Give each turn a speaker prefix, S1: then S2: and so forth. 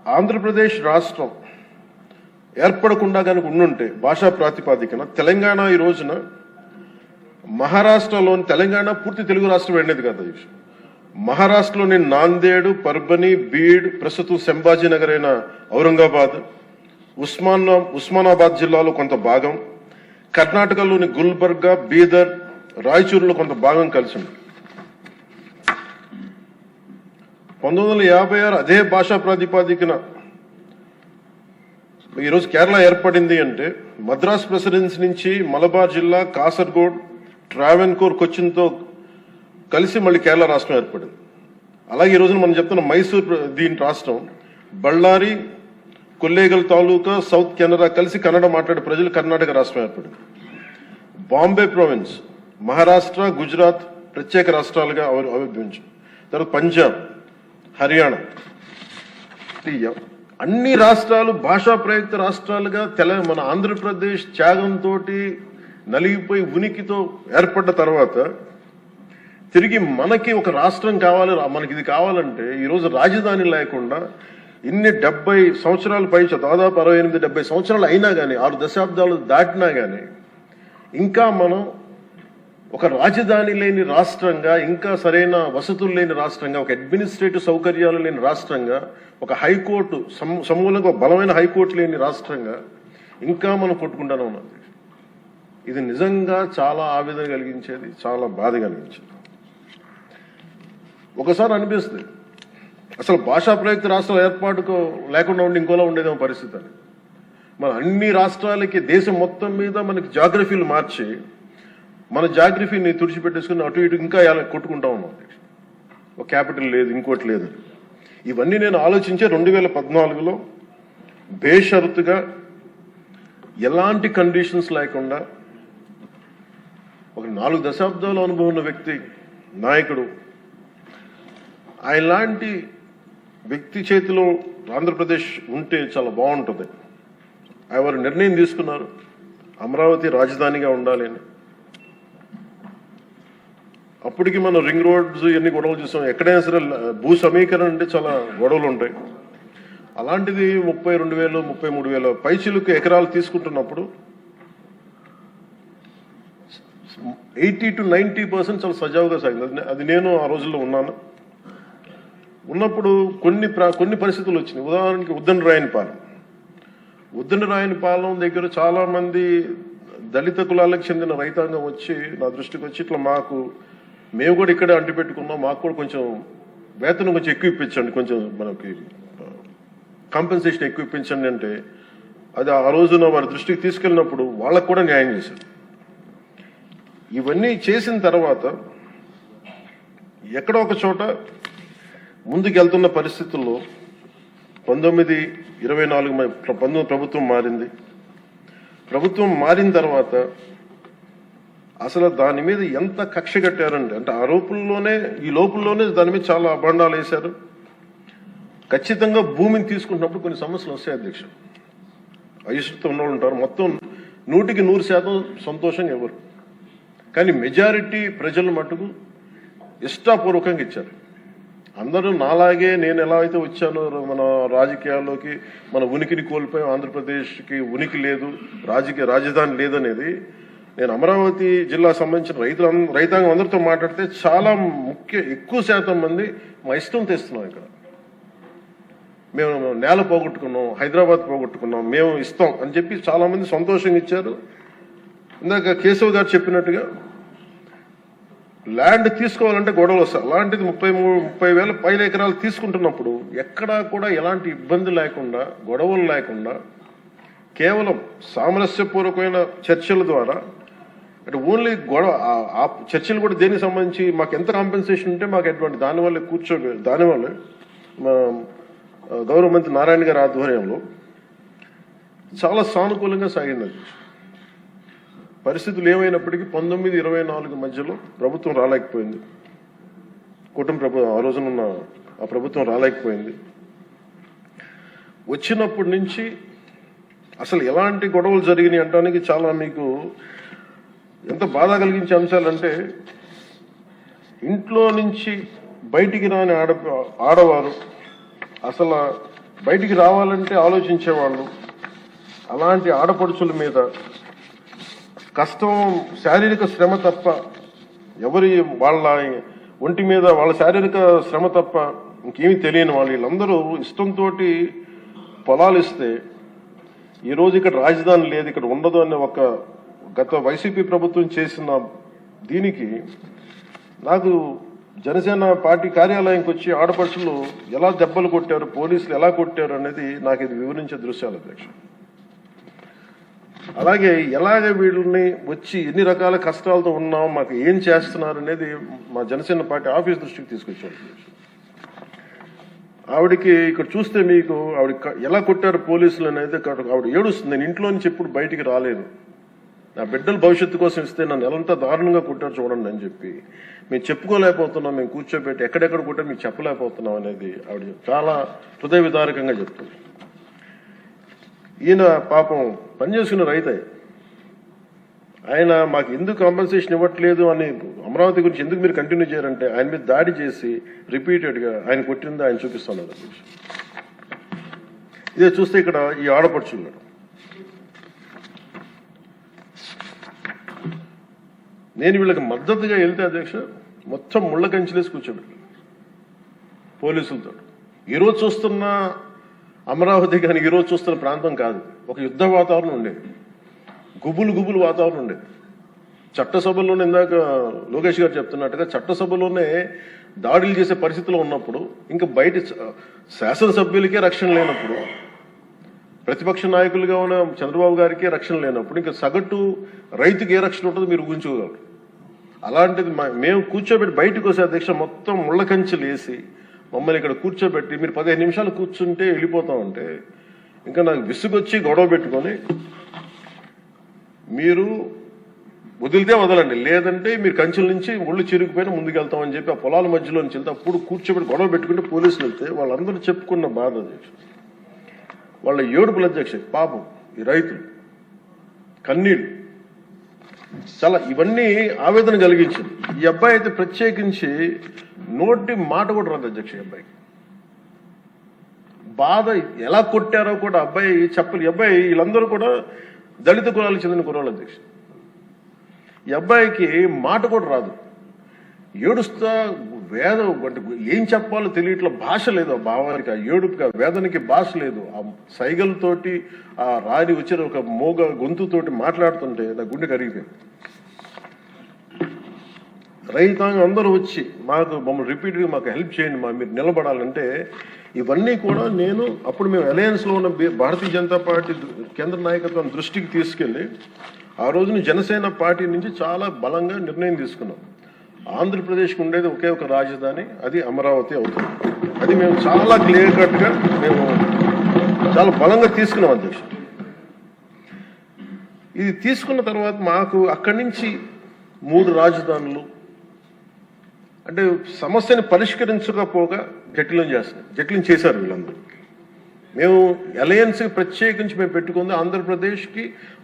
S1: ఆంధ్రప్రదేశ్ రాష్ట్రం ఏర్పడకుండా కనుక ఉండుంటే భాషా ప్రాతిపాదికన తెలంగాణ ఈ రోజున మహారాష్ట్రలోని తెలంగాణ పూర్తి తెలుగు రాష్ట్రం వెళ్ళేది కదా. మహారాష్ట్రలోని నాందేడ్, పర్బని, బీడ్, ప్రస్తుతం సంభాజీనగర్ అయిన ఔరంగాబాద్, ఉస్మానాబాద్ జిల్లాలో కొంత భాగం, కర్ణాటకలోని గుల్బర్గా, బీదర్, రాయచూరులో కొంత భాగం కలిసి ఉంది. 1956 అదే భాషా ప్రాతిపాదికన ఈరోజు కేరళ ఏర్పడింది అంటే మద్రాస్ ప్రెసిడెన్సీ నుంచి మలబార్ జిల్లా, కాసర్గోడ్, ట్రావెన్కోర్, కొచ్చిన్తో కలిసి మళ్ళీ కేరళ రాష్ట్రం ఏర్పడింది. అలాగే ఈ రోజున మనం చెప్తున్న మైసూర్ దీని రాష్ట్రం, బళ్ళారి, కొల్లేగల్ తాలూకా, సౌత్ కెనరా కలిసి కన్నడ మాట్లాడే ప్రజలు కర్ణాటక రాష్ట్రం ఏర్పడింది. బాంబే ప్రావిన్స్, మహారాష్ట్ర, గుజరాత్ ప్రత్యేక రాష్ట్రాలుగా ఆవిర్భవించాయి. తర్వాత పంజాబ్, హర్యానా, అన్ని రాష్ట్రాలు భాషా ప్రయుక్త రాష్ట్రాలుగా మన ఆంధ్రప్రదేశ్ త్యాగంతో నలిగిపోయి ఉనికితో ఏర్పడ్డ తర్వాత తిరిగి మనకి ఒక రాష్ట్రం కావాలి, మనకి ఇది కావాలంటే ఈరోజు రాజధాని లేకుండా ఇన్ని 70 సంవత్సరాల పై దాదాపు 68-70 సంవత్సరాలు అయినా కానీ 6 దశాబ్దాలు దాటినా కానీ ఇంకా మనం ఒక రాజధాని లేని రాష్ట్రంగా, ఇంకా సరైన వసతులు లేని రాష్ట్రంగా, ఒక అడ్మినిస్ట్రేటివ్ సౌకర్యాలు లేని రాష్ట్రంగా, ఒక హైకోర్టు సమూలంగా బలమైన హైకోర్టు లేని రాష్ట్రంగా ఇంకా మనం కొట్టుకుంటానే ఉన్నాం. ఇది నిజంగా చాలా ఆవేదన కలిగించేది, చాలా బాధ కలిగించేది. ఒకసారి అనిపిస్తుంది అసలు భాషా ప్రయుక్త రాష్ట్రాల ఏర్పాటుకు లేకుండా ఉండి ఇంకోలా ఉండేదేమో పరిస్థితి అని. మన అన్ని రాష్ట్రాలకి దేశం మొత్తం మీద మనకి జాగ్రఫీలు మార్చి మన జాగ్రఫీని తుడిచిపెట్టేసుకుని అటు ఇటు ఇంకా కొట్టుకుంటా ఉన్నాం. ఒక క్యాపిటల్ లేదు, ఇంకోటి లేదు. ఇవన్నీ నేను ఆలోచించే 2014లో బేషరతుగా ఎలాంటి కండిషన్స్ లేకుండా ఒక 4 దశాబ్దాల అనుభవం ఉన్న వ్యక్తి, నాయకుడు, ఆయనలాంటి వ్యక్తి చేతిలో ఆంధ్రప్రదేశ్ ఉంటే చాలా బాగుంటుంది. ఆయన నిర్ణయం తీసుకున్నారు అమరావతి రాజధానిగా ఉండాలి అని. అప్పటికి మనం రింగ్ రోడ్స్ ఎన్ని గొడవలు చూసాం. ఎక్కడైనా సరే భూ సమీకరణ అంటే చాలా గొడవలు ఉంటాయి. అలాంటిది 32,000 33,000 పైచిలుకు ఎకరాలు తీసుకుంటున్నప్పుడు 80 to 90% చాలా సజావుగా సాగింది. అది నేను ఆ రోజుల్లో ఉన్నాను. ఉన్నప్పుడు కొన్ని పరిస్థితులు వచ్చినాయి. ఉదాహరణకి ఉద్దండరాయనిపాలెం దగ్గర చాలా మంది దళిత కులాలకు చెందిన రైతాంగం వచ్చి నా దృష్టికి వచ్చి ఇట్లా మేము కూడా ఇక్కడే అంటి పెట్టుకున్నాం, మాకు కూడా కొంచెం వేతనం కొంచెం ఎక్కువ ఇప్పించండి, కొంచెం మనకి కాంపెన్సేషన్ ఎక్కువ ఇప్పించండి అంటే అది ఆ రోజున వారి దృష్టికి తీసుకెళ్ళినప్పుడు వాళ్ళకు కూడా న్యాయం చేశారు. ఇవన్నీ చేసిన తర్వాత ఎక్కడో ఒక చోట ముందుకెళ్తున్న పరిస్థితుల్లో 1924 ప్రభుత్వం మారింది. ప్రభుత్వం మారిన తర్వాత అసలు దాని మీద ఎంత కక్ష కట్టారంటే అంటే ఈ లోపుల్లోనే దాని మీద చాలా అభండాలు వేశారు. ఖచ్చితంగా భూమిని తీసుకుంటున్నప్పుడు కొన్ని సమస్యలు వస్తాయి అధ్యక్ష. అయిష్టతో ఉన్నవాళ్ళు ఉంటారు. మొత్తం 100% సంతోషంగా ఎవరు, కానీ మెజారిటీ ప్రజలు మటుకు ఇష్టాపూర్వకంగా ఇచ్చారు. అందరూ నాలాగే నేను ఎలా అయితే వచ్చానో మన రాజకీయాల్లోకి మన ఉనికిని కోల్పోయాం, ఆంధ్రప్రదేశ్కి ఉనికి లేదు, రాజధాని లేదనేది నేను అమరావతి జిల్లా సంబంధించిన రైతాంగం అందరితో మాట్లాడితే చాలా ఎక్కువ శాతం మంది మా ఇష్టం తెస్తున్నాం. ఇక్కడ మేము నేల పోగొట్టుకున్నాం, హైదరాబాద్ పోగొట్టుకున్నాం, మేము ఇస్తాం అని చెప్పి చాలా మంది సంతోషంగా ఇచ్చారు. ఇందాక కేశవ్ గారు చెప్పినట్టుగా ల్యాండ్ తీసుకోవాలంటే గొడవలు వస్తాయి. అలాంటిది 30,000 పైల ఎకరాలు తీసుకుంటున్నప్పుడు ఎక్కడా కూడా ఎలాంటి ఇబ్బంది లేకుండా, గొడవలు లేకుండా కేవలం సామరస్యపూర్వకమైన చర్చల ద్వారా అంటే ఓన్లీ ఆ చర్చలు కూడా దేనికి సంబంధించి మాకు ఎంత కాంపెన్సేషన్ ఉంటే మాకు ఎటువంటి దానివల్ల గౌరవ మంత్రి నారాయణ గారి ఆధ్వర్యంలో చాలా సానుకూలంగా సాగింది. పరిస్థితులు ఏమైనప్పటికీ 1924 మధ్యలో ప్రభుత్వం రాలేకపోయింది. ఆ రోజునున్న ఆ ప్రభుత్వం రాలేకపోయింది. వచ్చినప్పటి నుంచి అసలు ఎలాంటి గొడవలు జరిగినాయి అంటానికి చాలా మీకు ఎంత బాధ కలిగించే అంశాలంటే ఇంట్లో నుంచి బయటికి రాని ఆడవారు అసలు బయటికి రావాలంటే ఆలోచించేవాళ్ళు. అలాంటి ఆడపడుచుల మీద కష్టం, శారీరక శ్రమ తప్ప వాళ్ళ ఒంటి మీద వాళ్ళ శారీరక శ్రమ తప్ప ఇంకేమీ తెలియని వాళ్ళు వీళ్ళందరూ ఇష్టంతో పొలాలు ఇస్తే ఈరోజు ఇక్కడ రాజధాని లేదు, ఇక్కడ ఉండదు అనే ఒక గత వైసీపీ ప్రభుత్వం చేసిన దీనికి నాకు జనసేన పార్టీ కార్యాలయంకి వచ్చి ఆడపడుచులు ఎలా దెబ్బలు కొట్టారు, పోలీసులు ఎలా కొట్టారు అనేది నాకు ఇది వివరించే దృశ్యాలు అధ్యక్ష. అలాగే ఎలాగ వీళ్ళని వచ్చి ఎన్ని రకాల కష్టాలతో ఉన్నాం, మాకు ఏం చేస్తున్నారు అనేది మా జనసేన పార్టీ ఆఫీస్ దృష్టికి తీసుకొచ్చారు. ఆవిడకి ఇక్కడ చూస్తే మీకు ఆవిడ ఎలా కొట్టారు పోలీసులు అనేది ఆవిడ ఏడుస్తుంది. నేను ఇంట్లో నుంచి ఎప్పుడు బయటికి రాలేదు, నా బిడ్డల భవిష్యత్తు కోసం ఇస్తే నన్ను ఎలాంతా దారుణంగా కొట్టారు చూడండి అని చెప్పి మేము చెప్పుకోలేకపోతున్నాం, మేము కూర్చోబెట్టి ఎక్కడెక్కడ కొట్టారు మీకు చెప్పలేకపోతున్నాం అనేది ఆవిడ చాలా హృదయ విదారకంగా చెప్తుంది. ఈయన పాపం పనిచేసుకున్న రైతే, ఆయన మాకు ఎందుకు కాంపెన్సేషన్ ఇవ్వట్లేదు అని అమరావతి గురించి ఎందుకు మీరు కంటిన్యూ చేయారంటే ఆయన మీద దాడి చేసి రిపీటెడ్గా ఆయన కొట్టింది ఆయన చూపిస్తున్నారు. ఇదే చూస్తే ఇక్కడ ఈ ఆడపడుచున్నాడు, నేను వీళ్ళకి మద్దతుగా వెళ్తే అధ్యక్ష మొత్తం ముళ్ళ కంచెలేసి కూర్చోబెట్టాను పోలీసులతో. ఈరోజు చూస్తున్న అమరావతి కానీ ఈరోజు చూస్తున్న ప్రాంతం కాదు, ఒక యుద్ధ వాతావరణం ఉండేది, గుబులు వాతావరణం ఉండేది. చట్టసభలోనే ఇందాక లోకేష్ గారు చెప్తున్నట్టుగా చట్టసభలోనే దాడులు చేసే పరిస్థితిలో ఉన్నప్పుడు, ఇంకా బయట శాసనసభ్యులకే రక్షణ లేనప్పుడు, ప్రతిపక్ష నాయకులుగా ఉన్న చంద్రబాబు గారికి రక్షణ లేనప్పుడు, ఇంకా సగటు రైతుకి ఏ రక్షణ ఉంటుందో మీరు ఊహించుకోగలరు. అలాంటిది మేము కూర్చోబెట్టి బయటకు వస్తే అధ్యక్ష మొత్తం ముళ్ళ కంచెలు వేసి మమ్మల్ని ఇక్కడ కూర్చోబెట్టి మీరు 15 నిమిషాలు కూర్చుంటే వెళ్ళిపోతామంటే ఇంకా నాకు విసుగొచ్చి గొడవ పెట్టుకొని మీరు వదిలితే వదలండి, లేదంటే మీరు కంచెల నుంచి ఒళ్ళు చిరిగిపోయినా ముందుకెళ్తామని చెప్పి ఆ పొలాల మధ్యలో నుంచి వెళ్తే అప్పుడు కూర్చోబెట్టి గొడవ పెట్టుకుంటే పోలీసులు వెళ్తే వాళ్ళందరూ చెప్పుకున్న బాధ అధ్యక్ష, వాళ్ళ ఏడుపుల అధ్యక్ష, పాపం ఈ రైతులు కన్నీళ్ళు చాలా ఇవన్నీ ఆవేదన కలిగించింది. ఈ అబ్బాయి అయితే ప్రత్యేకించి నోటి మాట కూడా రాదు అధ్యక్ష. ఈ అబ్బాయికి బాధ ఎలా కొట్టారో కూడా అబ్బాయి చెప్పలు. ఈ అబ్బాయి వీళ్ళందరూ కూడా దళిత కులాలకు చెందిన కులాలు అధ్యక్ష. ఈ అబ్బాయికి మాట కూడా రాదు, ఏడుస్తా వేదం అంటే ఏం చెప్పాలో తెలియట్లా, భాష లేదు ఆ భావానికి, ఆ ఏడుపుకి, ఆ వేదనకి భాష లేదు. ఆ సైగలతోటి ఆ రాని వచ్చిన ఒక మోగ గొంతుతోటి మాట్లాడుతుంటే నా గుండె కరిగిపోయింది. రైతాంగం అందరూ వచ్చి మమ్మల్ని రిపీట్గా మాకు హెల్ప్ చేయండి, మీరు నిలబడాలంటే ఇవన్నీ కూడా నేను అప్పుడు మేము అలయన్స్లో ఉన్న భారతీయ జనతా పార్టీ కేంద్ర నాయకత్వం దృష్టికి తీసుకెళ్ళి ఆ రోజున జనసేన పార్టీ నుంచి చాలా బలంగా నిర్ణయం తీసుకున్నాం. ఆంధ్రప్రదేశ్కి ఉండేది ఒకే ఒక రాజధాని, అది అమరావతి అవుతుంది. అది మేము చాలా క్లియర్ కట్గా మేము చాలా బలంగా తీసుకున్నాం అధ్యక్ష. ఇది తీసుకున్న తర్వాత మాకు అక్కడి నుంచి 3 రాజధానులు అంటే సమస్యని పరిష్కరించకపోగా జటిలం చేశారు వీళ్ళందరూ. మేము అలయన్స్కి ప్రత్యేకించి మేము పెట్టుకుంది ఆంధ్రప్రదేశ్కి